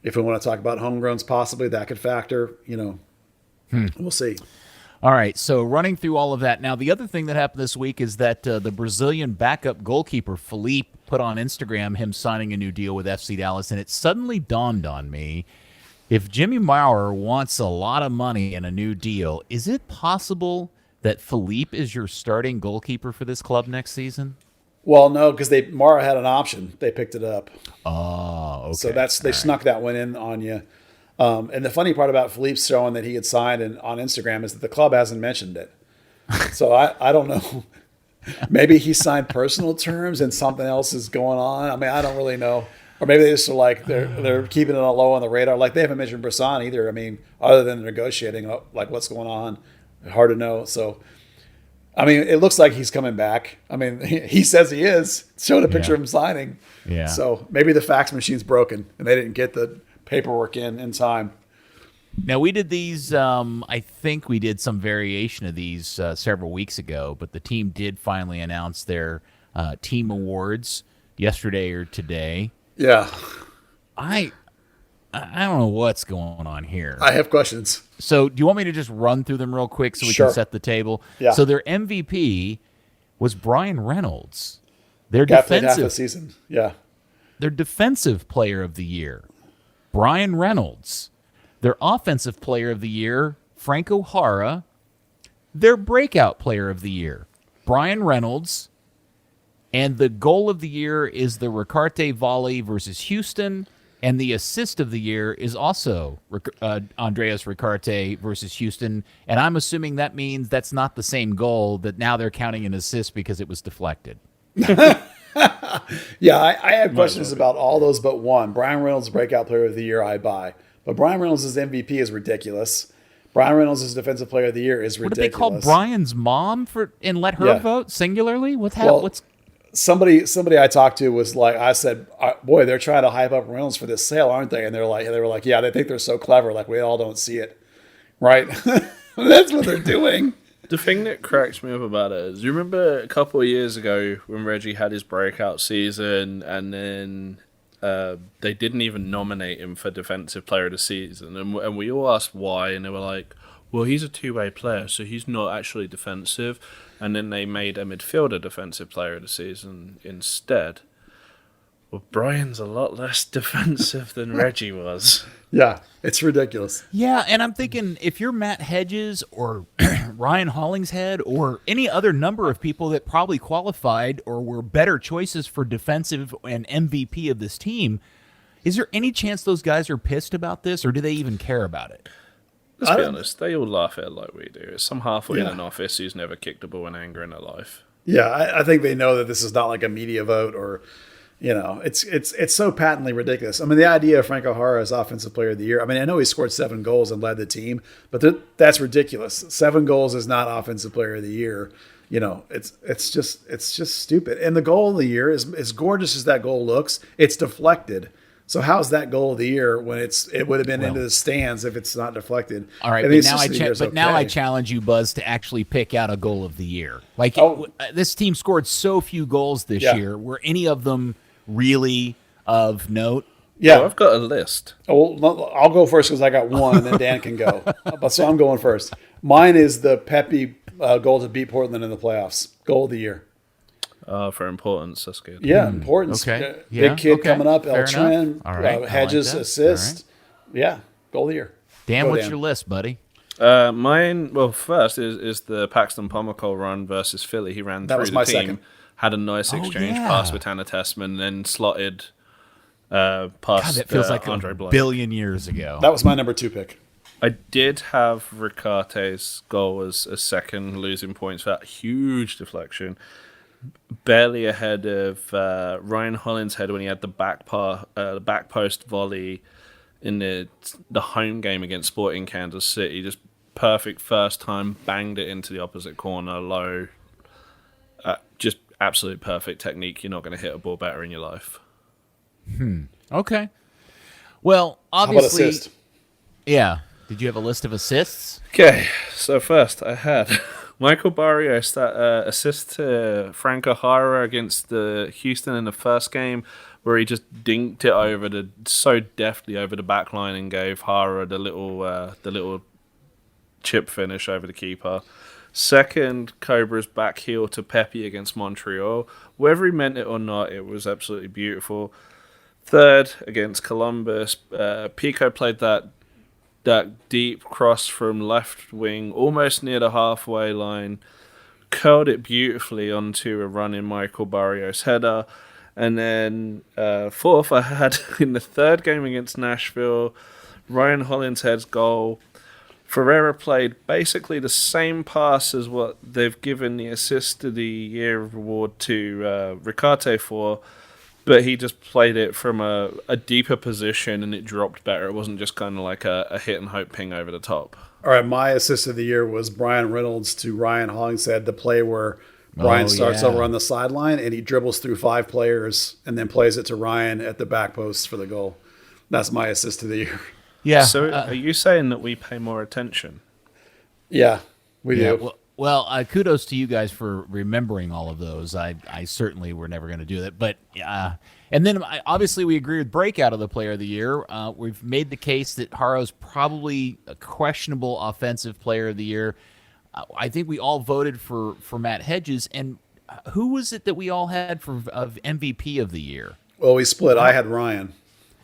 if we want to talk about homegrowns, possibly that could factor. We'll see. All right, so running through all of that. Now, the other thing that happened this week is that the Brazilian backup goalkeeper, Phelipe, put on Instagram him signing a new deal with FC Dallas, and it suddenly dawned on me, if Jimmy Maurer wants a lot of money and a new deal, is it possible that Phelipe is your starting goalkeeper for this club next season? Well, no, because Maurer had an option. They picked it up. Oh, okay. So they snuck that one in on you. And the funny part about Philippe showing that he had signed on Instagram is that the club hasn't mentioned it. So I don't know. Maybe he signed personal terms and something else is going on. I mean, I don't really know. Or maybe they just are like they're keeping it low on the radar. Like they haven't mentioned Brassan either. I mean, other than negotiating, like what's going on, hard to know. So, I mean, it looks like he's coming back. I mean, he says he is. Showed a picture of him signing. Yeah. So maybe the fax machine's broken and they didn't get the paperwork in time. Now, we did these, I think we did some variation of these several weeks ago, but the team did finally announce their team awards yesterday or today. Yeah. I don't know what's going on here. I have questions. So do you want me to just run through them real quick so we Sure. can set the table? Yeah. So their MVP was Bryan Reynolds. Their Half a defensive season. Yeah. Their defensive player of the year, Bryan Reynolds. Their offensive player of the year, Franco Jara. Their breakout player of the year, Bryan Reynolds. And the goal of the year is the Ricarte volley versus Houston. And the assist of the year is also Andreas Ricarte versus Houston. And I'm assuming that means that's not the same goal, that now they're counting an assist because it was deflected. Yeah, I have questions about all those but one. Brian Reynolds, breakout player of the year, I buy. But Brian Reynolds' MVP is ridiculous. Brian Reynolds' defensive player of the year is ridiculous. What did they call Brian's mom and let her vote singularly? What's somebody I talked to was like, I said, boy, they're trying to hype up Reynolds for this sale, aren't they? And they were like, yeah, they think they're so clever, like we all don't see it, right? That's what they're doing. The thing that cracks me up about it is, you remember a couple of years ago when Reggie had his breakout season, and then they didn't even nominate him for Defensive Player of the Season, and we all asked why, and they were like, well, he's a two-way player, so he's not actually defensive. And then they made a midfielder Defensive Player of the Season instead. Well, Brian's a lot less defensive than Reggie was. Yeah, it's ridiculous. Yeah, and I'm thinking if you're Matt Hedges or Ryan Hollingshead or any other number of people that probably qualified or were better choices for defensive and MVP of this team, is there any chance those guys are pissed about this, or do they even care about it? Let's be honest, they all laugh at it like we do. It's some halfway in an office who's never kicked a ball in anger in their life. Yeah, I think they know that this is not like a media vote or, it's so patently ridiculous. I mean, the idea of Franco Jara as Offensive Player of the Year, I mean, I know he scored 7 goals and led the team, but that's ridiculous. 7 goals is not Offensive Player of the Year. It's just stupid. And the goal of the year is as gorgeous as that goal looks, it's deflected. So how's that goal of the year when it would have been into the stands if it's not deflected? All right, now I challenge you, Buzz, to actually pick out a goal of the year. This team scored so few goals this year. Were any of them really of note? Yeah, I've got a list. Well, I'll go first because I got one, and then Dan can go. So I'm going first. Mine is the Pepe goal to beat Portland in the playoffs. Goal of the year. For importance, that's good. Yeah, importance. Okay. Big kid coming up, Fair El Tren, right. Hedges like assist. Right. Yeah, goal of the year. Dan, what's your list, buddy? Mine, first is the Paxton Pomacole run versus Philly. He ran through the team, second. had a nice exchange pass with Tanner Tessman, then slotted past God, that feels like Andre a Blanc. billion years ago. That was my number 2 pick. I did have Ricarte's goal as a second, losing points for that huge deflection. Barely ahead of Ryan Hollingshead when he had the back post volley in the home game against Sporting Kansas City. Just perfect first time, banged it into the opposite corner, low. Just absolute perfect technique. You're not going to hit a ball better in your life. Okay. Well, How about obviously, assist? yeah. Did you have a list of assists? Okay, so first I had Michael Barrios, that assist to Franco Jara against the Houston in the first game, where he just dinked it so deftly over the back line and gave Jara the little chip finish over the keeper. Second, Cobra's back heel to Pepe against Montreal. Whether he meant it or not, it was absolutely beautiful. Third, against Columbus, Pico played that deep cross from left wing, almost near the halfway line, curled it beautifully onto a running Michael Barrios header. And then fourth, I had in the third game against Nashville, Ryan Hollingshead's goal. Ferreira played basically the same pass as what they've given the assist of the year award to Ricarte for, but he just played it from a deeper position and it dropped better. It wasn't just kind of like a hit and hope ping over the top. All right, my assist of the year was Brian Reynolds to Ryan Hollingshead, the play where Brian starts over on the sideline and he dribbles through 5 players and then plays it to Ryan at the back post for the goal. That's my assist of the year. Yeah. So are you saying that we pay more attention? Yeah, we do. Well, kudos to you guys for remembering all of those. I certainly were never going to do that. But and then obviously we agree with breakout of the player of the year. We've made the case that Haro's probably a questionable offensive player of the year. I think we all voted for Matt Hedges. And who was it that we all had of MVP of the year? Well, we split. I had Ryan.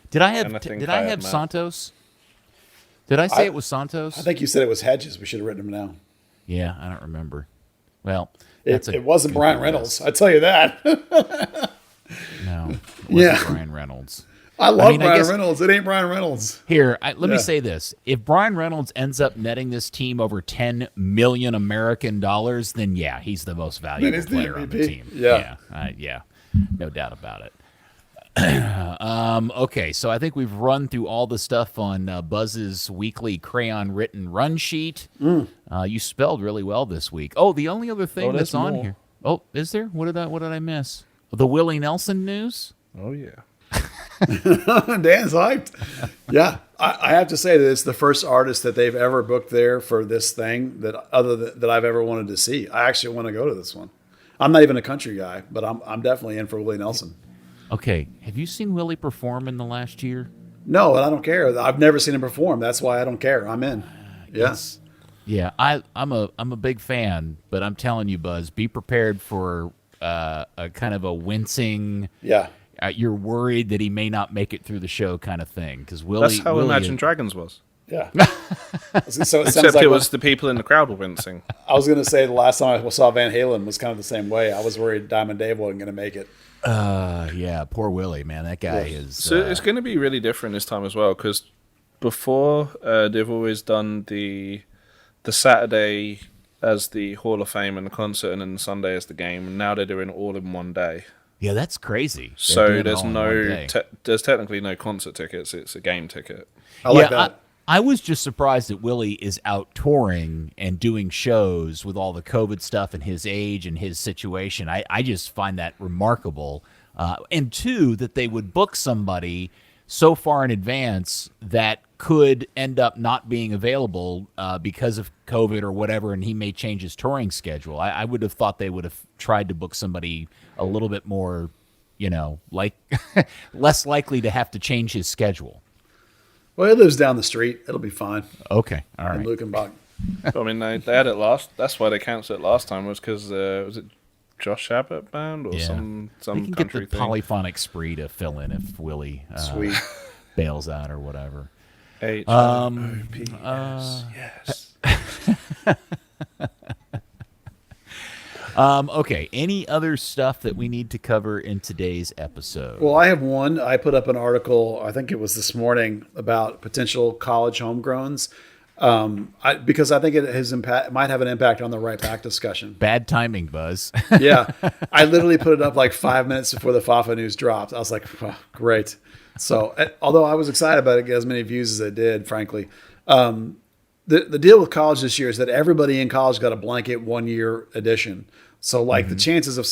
Did I have Santos? Did I say it was Santos? I think you said it was Hedges. We should have written him down. Yeah, I don't remember. Well, it wasn't Brian Reynolds. I tell you that. No, it wasn't Brian Reynolds. I love Brian Reynolds. It ain't Brian Reynolds. Here, let me say this. If Brian Reynolds ends up netting this team over $10 million American dollars, then yeah, he's the most valuable player on the team. Yeah. Yeah. No doubt about it. Okay, so I think we've run through all the stuff on Buzz's weekly crayon written run sheet. You spelled really well this week. Oh, the only other thing that's on more. here. Oh, is there? What did I miss? The Willie Nelson news? Oh yeah. Dan's hyped. Yeah, I have to say that it's the first artist that they've ever booked there for this thing that I've ever wanted to see. I actually want to go to this one. I'm not even a country guy, but I'm definitely in for Willie Nelson. Okay, have you seen Willie perform in the last year? No, and I don't care. I've never seen him perform. That's why I don't care. I'm in. Yes. Yeah, I'm a big fan, but I'm telling you, Buzz, be prepared for a kind of a wincing. Yeah. You're worried that he may not make it through the show, kind of thing. Because Willie, That's how Imagine Dragons was. Yeah. So it sounds Except like it was the people in the crowd were wincing. I was going to say the last time I saw Van Halen was kind of the same way. I was worried Diamond Dave wasn't going to make it. Yeah, poor Willie, man. That guy is. So it's going to be really different this time as well, because before they've always done the Saturday as the Hall of Fame and the concert, and then the Sunday as the game. And now they're doing it all in one day. Yeah, that's crazy. So there's technically no concert tickets. It's a game ticket. I like that. I was just surprised that Willie is out touring and doing shows with all the COVID stuff and his age and his situation. I just find that remarkable. And two, that they would book somebody so far in advance that could end up not being available because of COVID or whatever, and he may change his touring schedule. I would have thought they would have tried to book somebody a little bit more, like less likely to have to change his schedule. Well, he lives down the street. It'll be fine. Okay, all right. In Lukenbach. I mean, they had it last. That's why they canceled it last time. Was because was it Josh Abbott band or some we can country get the thing? Polyphonic Spree to fill in if Willie Sweet. bails out or whatever. H-O-P-S, yes. Okay, any other stuff that we need to cover in today's episode? Well, I have one. I put up an article, I think it was this morning, about potential college homegrowns. Because I think it might have an impact on the right back discussion. Bad timing, Buzz. Yeah. I literally put it up like 5 minutes before the Fafa news dropped. I was like, oh, great. So, although I was excited about it, get as many views as it did, frankly. The deal with college this year is that everybody in college got a blanket 1 year edition. So like the chances of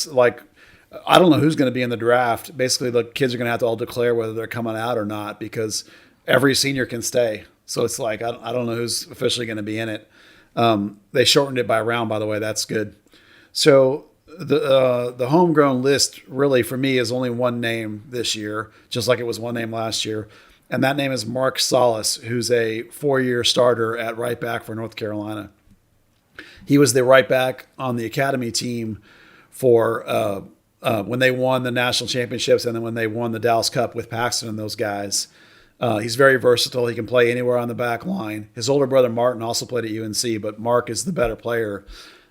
I don't know who's going to be in the draft. Basically, the kids are going to have to all declare whether they're coming out or not because every senior can stay. So it's like, I don't know who's officially going to be in it. They shortened it by a round, by the way. That's good. So the homegrown list really for me is only one name this year, just like it was one name last year. And that name is Mark Salas, who's a 4-year starter at right back for North Carolina. He was the right back on the academy team for when they won the national championships and then when they won the Dallas Cup with Paxton and those guys. He's very versatile. He can play anywhere on the back line. His older brother Martin also played at UNC, but Mark is the better player.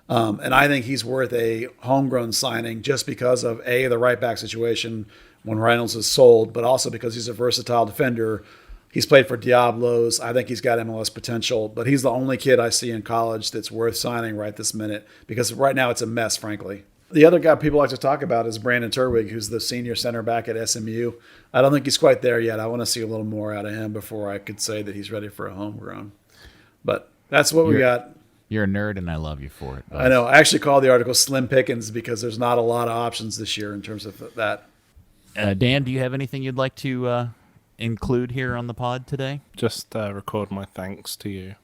And I think he's worth a homegrown signing just because of, A, the right back situation when Reynolds is sold, but also because he's a versatile defender. He's played for Diablos. I think he's got MLS potential, but he's the only kid I see in college that's worth signing right this minute because right now it's a mess, frankly. The other guy people like to talk about is Brandon Terwig, who's the senior center back at SMU. I don't think he's quite there yet. I want to see a little more out of him before I could say that he's ready for a homegrown. But that's what we got. You're a nerd, and I love you for it. Buzz. I know. I actually called the article Slim Pickens because there's not a lot of options this year in terms of that. Dan, do you have anything you'd like to include here on the pod today? Just record my thanks to you.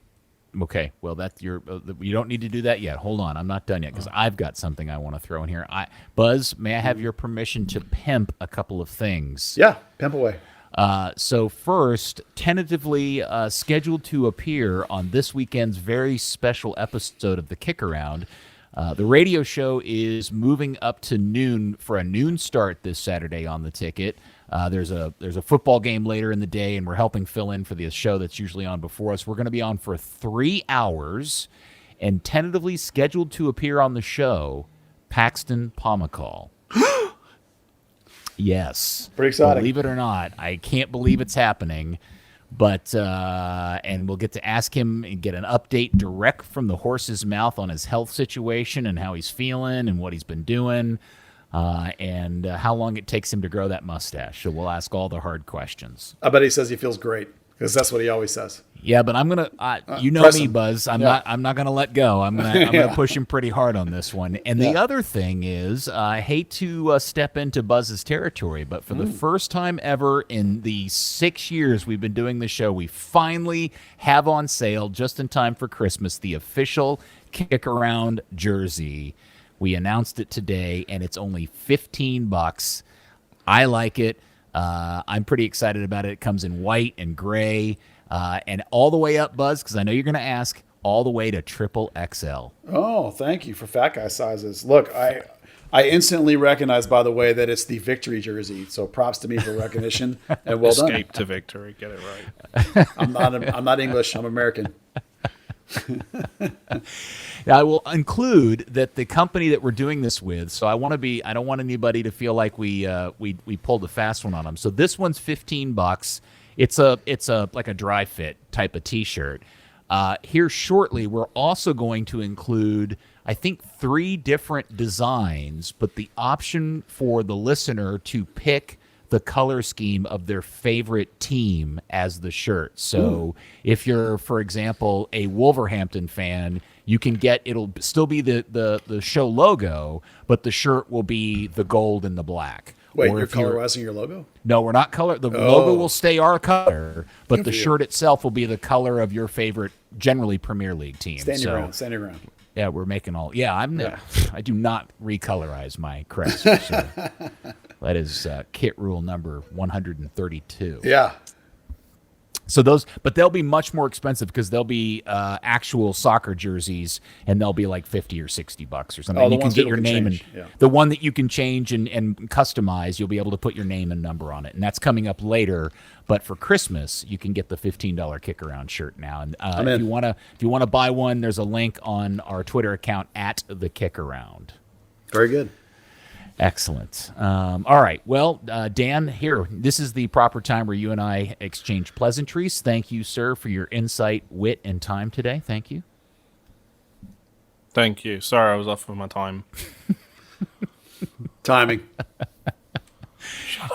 Okay, well, you don't need to do that yet. Hold on, I'm not done yet because I've got something I want to throw in here. Buzz, may I have your permission to pimp a couple of things? Yeah, pimp away. So first, tentatively scheduled to appear on this weekend's very special episode of The Kick Around, the radio show is moving up to noon for a noon start this Saturday on the ticket. There's a football game later in the day, and we're helping fill in for the show that's usually on before us. We're going to be on for 3 hours, and tentatively scheduled to appear on the show, Paxton Picault. Yes. Pretty exciting. Believe it or not, I can't believe it's happening. But and we'll get to ask him and get an update direct from the horse's mouth on his health situation and how he's feeling and what he's been doing. and how long it takes him to grow that mustache. So we'll ask all the hard questions. I bet he says he feels great because that's what he always says. Yeah, but I'm gonna. You know me, Buzz. I'm not gonna let go. I'm gonna push him pretty hard on this one. And the other thing is, I hate to step into Buzz's territory, but for the first time ever in the 6 years we've been doing the show, we finally have on sale just in time for Christmas the official Kick Around jersey. We announced it today, and it's only $15. I like it. I'm pretty excited about it. It comes in white and gray. And all the way up, Buzz, because I know you're going to ask, all the way to triple XL. Oh, thank you for fat guy sizes. Look, I instantly recognize, by the way, that it's the victory jersey. So props to me for recognition and well done. Escape to victory. Get it right. I'm not English. I'm American. Now, I will include that the company that we're doing this with. So I don't want anybody to feel like we pulled a fast one on them. So this one's $15. It's a like a dry fit type of T-shirt. Here shortly, we're also going to include, I think, 3 different designs, but the option for the listener to pick the color scheme of their favorite team as the shirt. So if you're, for example, a Wolverhampton fan, you can it'll still be the show logo, but the shirt will be the gold and the black. Wait, you're colorizing your logo? No, we're not color. The logo will stay our color, but the shirt itself will be the color of your favorite, generally Premier League team. Stand your ground. Yeah, we're making all. Yeah, I do not recolorize my crest. So that is kit rule number 132. Yeah. So but they'll be much more expensive because they'll be actual soccer jerseys, and they'll be like $50 or $60 or something. Oh, you can get your name change. the one that you can change and customize. You'll be able to put your name and number on it, and that's coming up later. But for Christmas, you can get the $15 Kick Around shirt now. And if you want to buy one, there's a link on our Twitter account at the Kick Around. Very good. Excellent. All right. Well, Dan, here, this is the proper time where you and I exchange pleasantries. Thank you, sir, for your insight, wit, and time today. Thank you. Thank you. Sorry, I was off with my time. Timing.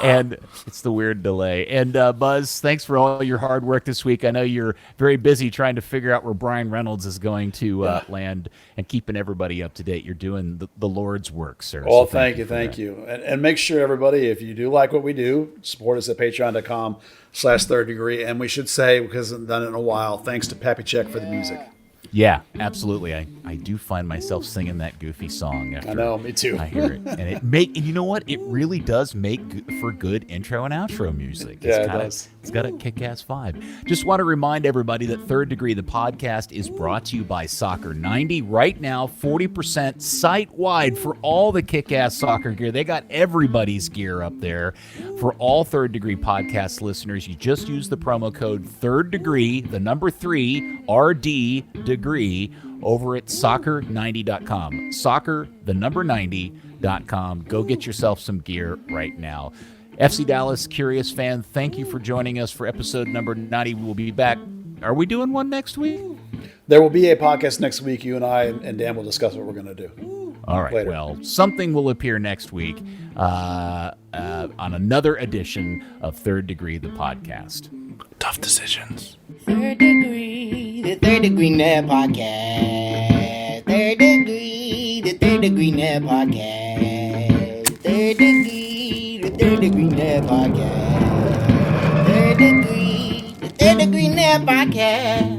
And it's the weird delay. And Buzz, thanks for all your hard work this week. I know you're very busy trying to figure out where Bryan Reynolds is going to land and keeping everybody up to date. You're doing the Lord's work, sir. Well, so thank you. And make sure, everybody, if you do like what we do, support us at patreon.com/third degree. And we should say, because I haven't done it in a while, thanks to Pappy Check for the music. Yeah, absolutely. I do find myself singing that goofy song. After I know, me too. I hear it, and and you know what? It really does make for good intro and outro music. It does. It's got a kick-ass vibe. Just want to remind everybody that Third Degree, the podcast, is brought to you by Soccer 90. Right now, 40% site-wide for all the kick-ass soccer gear. They got everybody's gear up there. For all Third Degree podcast listeners, you just use the promo code Third Degree, the number 3, RD Degree, over at soccer90.com. Soccer, the number 90.com. Go get yourself some gear right now. FC Dallas Curious Fan, thank you for joining us for episode number 90. We will be back. Are we doing one next week? There will be a podcast next week. You and I and Dan will discuss what we're going to do. All right. Later. Well, something will appear next week on another edition of Third Degree, the podcast. Tough decisions. Third Degree, the Third Degree Net Podcast. Third Degree, the Third Degree Net Podcast. Third Degree, the Third Degree Net Podcast. Third Degree, the Third Degree Net Podcast.